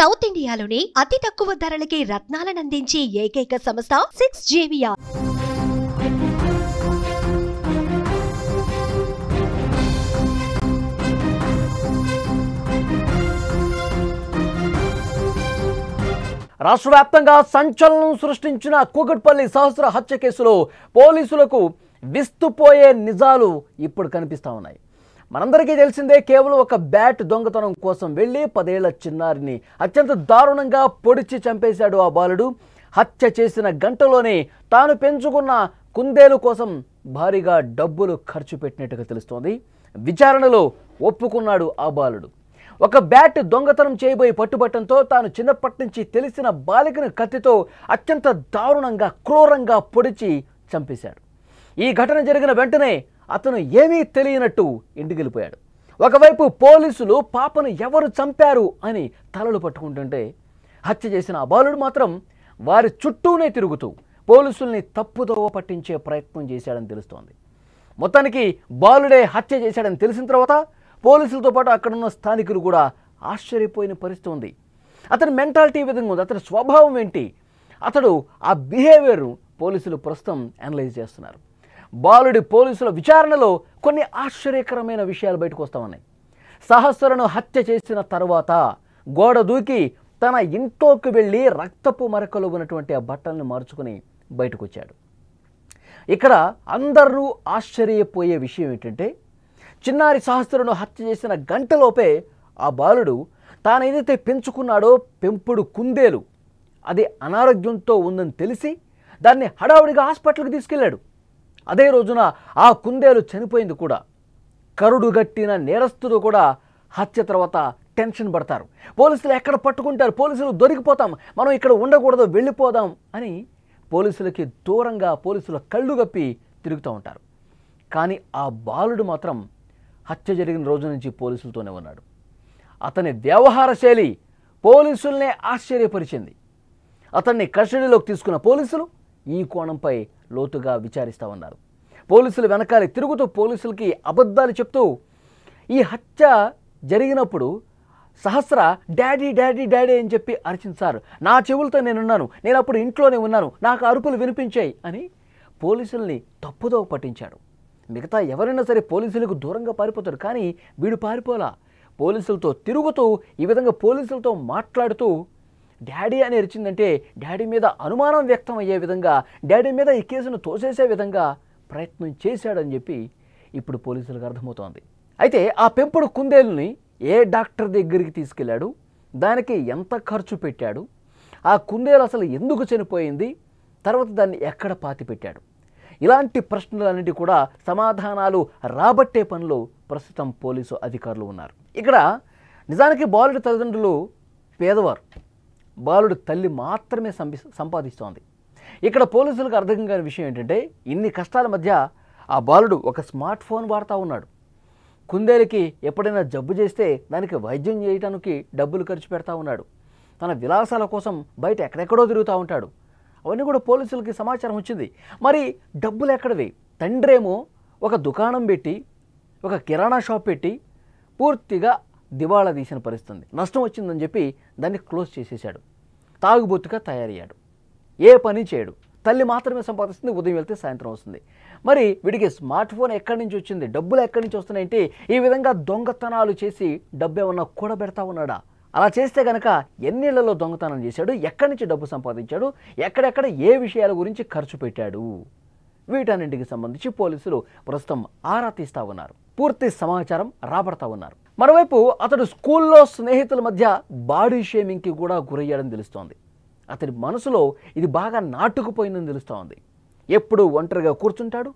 South ఇండియాలోనే అతి తక్కువ ధరలకి రత్నాలనందించే ఏకైక సంస్థ 6JVR. రాష్ట్ర వ్యాప్తంగా సంచలనం సృష్టించిన కూకట్పల్లి సహస్ర హత్య కేసులో పోలీసులకు విస్తుపోయే నిజాలు ఇప్పుడు కనిపిస్తా ఉన్నాయి. మనందరికీ తెలిసిందే, కేవలం ఒక బ్యాట్ దొంగతనం కోసం వెళ్ళి 10 ఏళ్ల చిన్నారిని అత్యంత దారుణంగా పొడిచి చంపేశాడు ఆ బాలుడు. హత్య చేసిన గంటలోనే తాను పెంచుకున్న కుందేలు కోసం భారీగా డబ్బులు ఖర్చు పెట్టినట్టుగా తెలుస్తోంది. విచారణలో ఒప్పుకున్నాడు ఆ బాలుడు. ఒక బ్యాట్ దొంగతనం చేయబోయి పట్టుబట్టంతో తాను చిన్నప్పటి నుంచి తెలిసిన బాలికను కత్తితో అత్యంత దారుణంగా క్రూరంగా పొడిచి చంపేశాడు. ఈ ఘటన జరిగిన వెంటనే అతను ఏమీ తెలియనట్టు ఇంటికి వెళ్ళిపోయాడు. ఒకవైపు పోలీసులు పాపను ఎవరు చంపారు అని తలలు పట్టుకుంటుంటే, హత్య చేసిన ఆ బాలుడు మాత్రం వారి చుట్టూనే తిరుగుతూ పోలీసుల్ని తప్పుదోవ పట్టించే ప్రయత్నం చేశాడని తెలుస్తోంది. మొత్తానికి బాలుడే హత్య చేశాడని తెలిసిన తర్వాత పోలీసులతో పాటు అక్కడున్న స్థానికులు కూడా ఆశ్చర్యపోయిన పరిస్థితి ఉంది. అతని మెంటాలిటీ ఏ విధంగా ఉంది, అతని స్వభావం ఏంటి, అతడు ఆ బిహేవియర్ పోలీసులు ప్రస్తుతం అనలైజ్ చేస్తున్నారు. బాలుడి పోలీసుల విచారణలో కొన్ని ఆశ్చర్యకరమైన విషయాలు బయటకు వస్తూ ఉన్నాయి. సహస్రను హత్య చేసిన తర్వాత గోడ దూకి తన ఇంట్లోకి వెళ్ళి రక్తపు మరకలు ఉన్నటువంటి ఆ బట్టలను మార్చుకుని బయటకు వచ్చాడు. ఇక్కడ అందరూ ఆశ్చర్యపోయే విషయం ఏంటంటే, చిన్నారి సహస్రను హత్య చేసిన గంటలోపే ఆ బాలుడు తాను ఏదైతే పెంచుకున్నాడో పెంపుడు కుందేలు అది అనారోగ్యంతో ఉందని తెలిసి దాన్ని హడావుడిగా హాస్పిటల్కి తీసుకెళ్ళాడు. అదే రోజున ఆ కుందేలు చనిపోయింది కూడా. కరుడు గట్టిన నేరస్తుడు కూడా హత్య తర్వాత టెన్షన్ పడతారు. పోలీసులు ఎక్కడ పట్టుకుంటారు, పోలీసులు దొరికిపోతాం, మనం ఇక్కడ ఉండకూడదు, వెళ్ళిపోదాం అని పోలీసులకి దూరంగా పోలీసుల కళ్ళు గప్పి తిరుగుతూ ఉంటారు. కానీ ఆ బాలుడు మాత్రం హత్య జరిగిన రోజు నుంచి పోలీసులతోనే ఉన్నాడు. అతని వ్యవహార శైలి పోలీసుల్నే ఆశ్చర్యపరిచింది. అతన్ని కస్టడీలోకి తీసుకున్న పోలీసులు ఈ కోణంపై లోతుగా విచారిస్తూ ఉన్నారు. పోలీసులు వెనకాలే తిరుగుతూ పోలీసులకి అబద్ధాలు చెప్తూ, ఈ హత్య జరిగినప్పుడు సహస్ర డాడీ డాడీ డాడీ అని చెప్పి అరిచింది సార్, నా చెవులతో నేనున్నాను, నేను అప్పుడు ఇంట్లోనే ఉన్నాను, నాకు అరుపులు వినిపించాయి అని పోలీసుల్ని తప్పుదోవ పట్టించాడు. మిగతా ఎవరైనా సరే పోలీసులకు దూరంగా పారిపోతారు, కానీ వీడు పారిపోలా. పోలీసులతో తిరుగుతూ ఈ విధంగా పోలీసులతో మాట్లాడుతూ డాడీ అని అరిచిందంటే డాడీ మీద అనుమానం వ్యక్తం అయ్యే విధంగా, డాడీ మీద ఈ కేసును తోసేసే విధంగా ప్రయత్నం చేశాడని చెప్పి ఇప్పుడు పోలీసులకు అర్థమవుతోంది. అయితే ఆ పెంపుడు కుందేలుని ఏ డాక్టర్ దగ్గరికి తీసుకెళ్ళాడు, దానికి ఎంత ఖర్చు పెట్టాడు, ఆ కుందేలు అసలు ఎందుకు చనిపోయింది, తర్వాత దాన్ని ఎక్కడ పాతి పెట్టాడు, ఇలాంటి ప్రశ్నలన్నిటి కూడా సమాధానాలు రాబట్టే పనిలో ప్రస్తుతం పోలీసు అధికారులు ఉన్నారు. ఇక్కడ నిజానికి బాలుడి తల్లిదండ్రులు పేదవారు, బాలుడి తల్లి మాత్రమే సంపాదిస్తోంది. ఇక్కడ పోలీసులకు అర్థం కాని విషయం ఏంటంటే, ఇన్ని కష్టాల మధ్య ఆ బాలుడు ఒక స్మార్ట్ ఫోన్ వాడుతూ ఉన్నాడు. కుందేలుకి ఎప్పుడైనా జబ్బు చేస్తే దానికి వైద్యం చేయడానికి డబ్బులు ఖర్చు పెడతా ఉన్నాడు. తన విలాసాల కోసం బయట ఎక్కడెక్కడో తిరుగుతూ ఉంటాడు. అవన్నీ కూడా పోలీసులకి సమాచారం వచ్చింది. మరి డబ్బులు ఎక్కడవి? తండ్రేమో ఒక దుకాణం పెట్టి, ఒక కిరాణా షాప్ పెట్టి పూర్తిగా దివాళా తీసిన పరిస్థితి, నష్టం వచ్చిందని చెప్పి దాన్ని క్లోజ్ చేసేసాడు. తాగుబోతుగా తయారయ్యాడు, ఏ పని చేయడు, తల్లి మాత్రమే సంపాదిస్తుంది, ఉదయం వెళ్తే సాయంత్రం వస్తుంది. మరి వీడికి స్మార్ట్ ఫోన్ ఎక్కడి నుంచి వచ్చింది, డబ్బులు ఎక్కడి నుంచి వస్తున్నాయంటే ఈ విధంగా దొంగతనాలు చేసి డబ్బు ఏమన్నా కూడబెడతా ఉన్నాడా? అలా చేస్తే కనుక ఎన్నేళ్లలో దొంగతనం చేశాడు, ఎక్కడి నుంచి డబ్బు సంపాదించాడు, ఎక్కడెక్కడ ఏ విషయాల గురించి ఖర్చు పెట్టాడు, వీటన్నింటికి సంబంధించి పోలీసులు ప్రస్తుతం ఆరా తీస్తూ ఉన్నారు. పూర్తి సమాచారం రాబడతా ఉన్నారు. మరోవైపు అతడు స్కూల్లో స్నేహితుల మధ్య బాడీ షేమింగ్కి కూడా గురయ్యాడని తెలుస్తోంది. అతని మనసులో ఇది బాగా నాటుకుపోయిందని తెలుస్తోంది. ఎప్పుడు ఒంటరిగా కూర్చుంటాడు,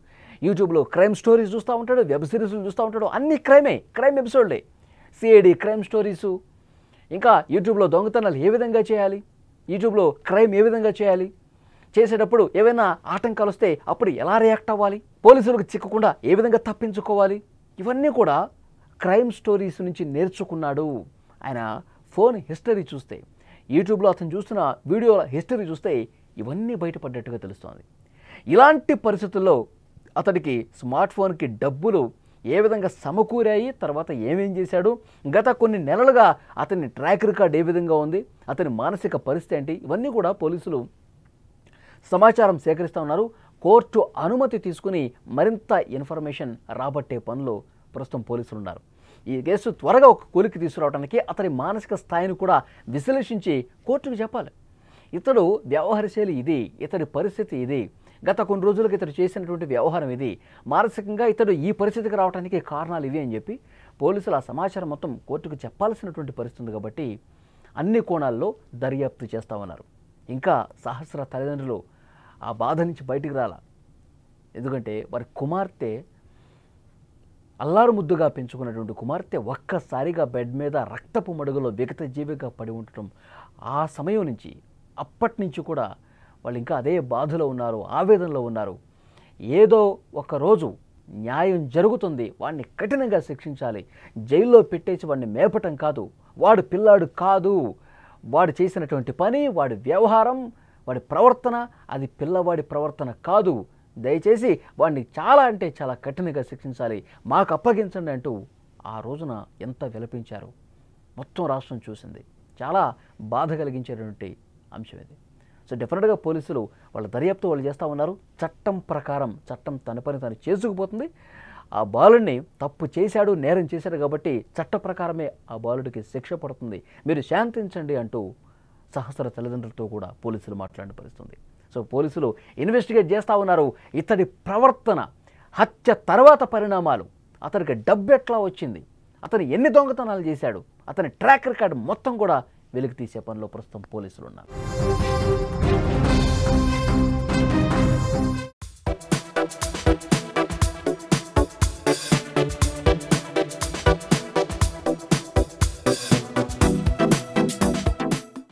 యూట్యూబ్లో క్రైమ్ స్టోరీస్ చూస్తూ ఉంటాడు, వెబ్ సిరీస్లు చూస్తూ ఉంటాడు, అన్ని క్రైమ్ ఎపిసోడ్లే, సిఐడి క్రైమ్ స్టోరీసు, ఇంకా యూట్యూబ్లో దొంగతనాలు ఏ విధంగా చేయాలి, యూట్యూబ్లో క్రైమ్ ఏ విధంగా చేయాలి, చేసేటప్పుడు ఏవైనా ఆటంకాలు వస్తే అప్పుడు ఎలా రియాక్ట్ అవ్వాలి, పోలీసులకు చిక్కకుండా ఏ విధంగా తప్పించుకోవాలి, ఇవన్నీ కూడా క్రైమ్ స్టోరీస్ నుంచి నేర్చుకున్నాడు. ఆయన ఫోన్ హిస్టరీ చూస్తే, యూట్యూబ్లో అతను చూస్తున్న వీడియోల హిస్టరీ చూస్తే ఇవన్నీ బయటపడ్డట్టుగా తెలుస్తోంది. ఇలాంటి పరిస్థితుల్లో అతడికి స్మార్ట్ ఫోన్కి డబ్బులు ఏ విధంగా సమకూరాయి, తర్వాత ఏమేం చేశాడు, గత కొన్ని నెలలుగా అతని ట్రాక్ రికార్డ్ ఏ విధంగా ఉంది, అతని మానసిక పరిస్థితి ఏంటి, ఇవన్నీ కూడా పోలీసులు సమాచారం సేకరిస్తూ ఉన్నారు. కోర్టు అనుమతి తీసుకుని మరింత ఇన్ఫర్మేషన్ రాబట్టే పనిలో ప్రస్తుతం పోలీసులు ఉన్నారు. ఈ కేసు త్వరగా ఒక కొలికి తీసుకురావడానికి అతని మానసిక స్థాయిని కూడా విశ్లేషించి కోర్టుకు చెప్పాలి. ఇతడు వ్యవహారశైలి ఇది, ఇతడి పరిస్థితి ఇది, గత కొన్ని రోజులకు ఇతడు చేసినటువంటి వ్యవహారం ఇది, మానసికంగా ఇతడు ఈ పరిస్థితికి రావడానికి కారణాలు ఇవి అని చెప్పి పోలీసులు ఆ సమాచారం మొత్తం కోర్టుకు చెప్పాల్సినటువంటి పరిస్థితి ఉంది. కాబట్టి అన్ని కోణాల్లో దర్యాప్తు చేస్తామన్నారు. ఇంకా సహస్ర తల్లిదండ్రులు ఆ బాధ నుంచి బయటికి రాలా. ఎందుకంటే వారి కుమార్తె, అల్లారు ముద్దుగా పెంచుకున్నటువంటి కుమార్తె ఒక్కసారిగా బెడ్ మీద రక్తపు మడుగులో విగత జీవిగా పడి ఉండటం, ఆ సమయం నుంచి అప్పటి నుంచి కూడా వాళ్ళు ఇంకా అదే బాధలో ఉన్నారు, ఆవేదనలో ఉన్నారు. ఏదో ఒకరోజు న్యాయం జరుగుతుంది, వాడిని కఠినంగా శిక్షించాలి, జైల్లో పెట్టేసి వాడిని మేపటం కాదు, వాడు పిల్లాడు కాదు, వాడు చేసినటువంటి పని, వాడి వ్యవహారం, వాడి ప్రవర్తన అది పిల్లవాడి ప్రవర్తన కాదు, దయచేసి వాడిని చాలా అంటే చాలా కఠినంగా శిక్షించాలి, మాకు అప్పగించండి అంటూ ఆ రోజున ఎంత విలపించారు. మొత్తం రాష్ట్రం చూసింది. చాలా బాధ కలిగించేటువంటి అంశం ఇది. సో డెఫినెట్గా పోలీసులు వాళ్ళ దర్యాప్తు వాళ్ళు చేస్తూ ఉన్నారు. చట్టం ప్రకారం చట్టం తన పని తను చేసుకుపోతుంది. ఆ బాలుడిని తప్పు చేశాడు, నేరం చేశాడు కాబట్టి చట్ట ప్రకారమే ఆ బాలుడికి శిక్ష పడుతుంది, మీరు శాంతించండి అంటూ సహస్ర తల్లిదండ్రులతో కూడా పోలీసులు మాట్లాడిన పరిస్థితుంది. సో పోలీసులు ఇన్వెస్టిగేట్ చేస్తూ ఉన్నారు. ఇతడి ప్రవర్తన, హత్య తర్వాత పరిణామాలు, అతనికి డబ్బు ఎట్లా వచ్చింది, అతను ఎన్ని దొంగతనాలు చేశాడు, అతని ట్రాక్ రికార్డు మొత్తం కూడా వెలికి తీసే పనిలో ప్రస్తుతం పోలీసులు ఉన్నారు.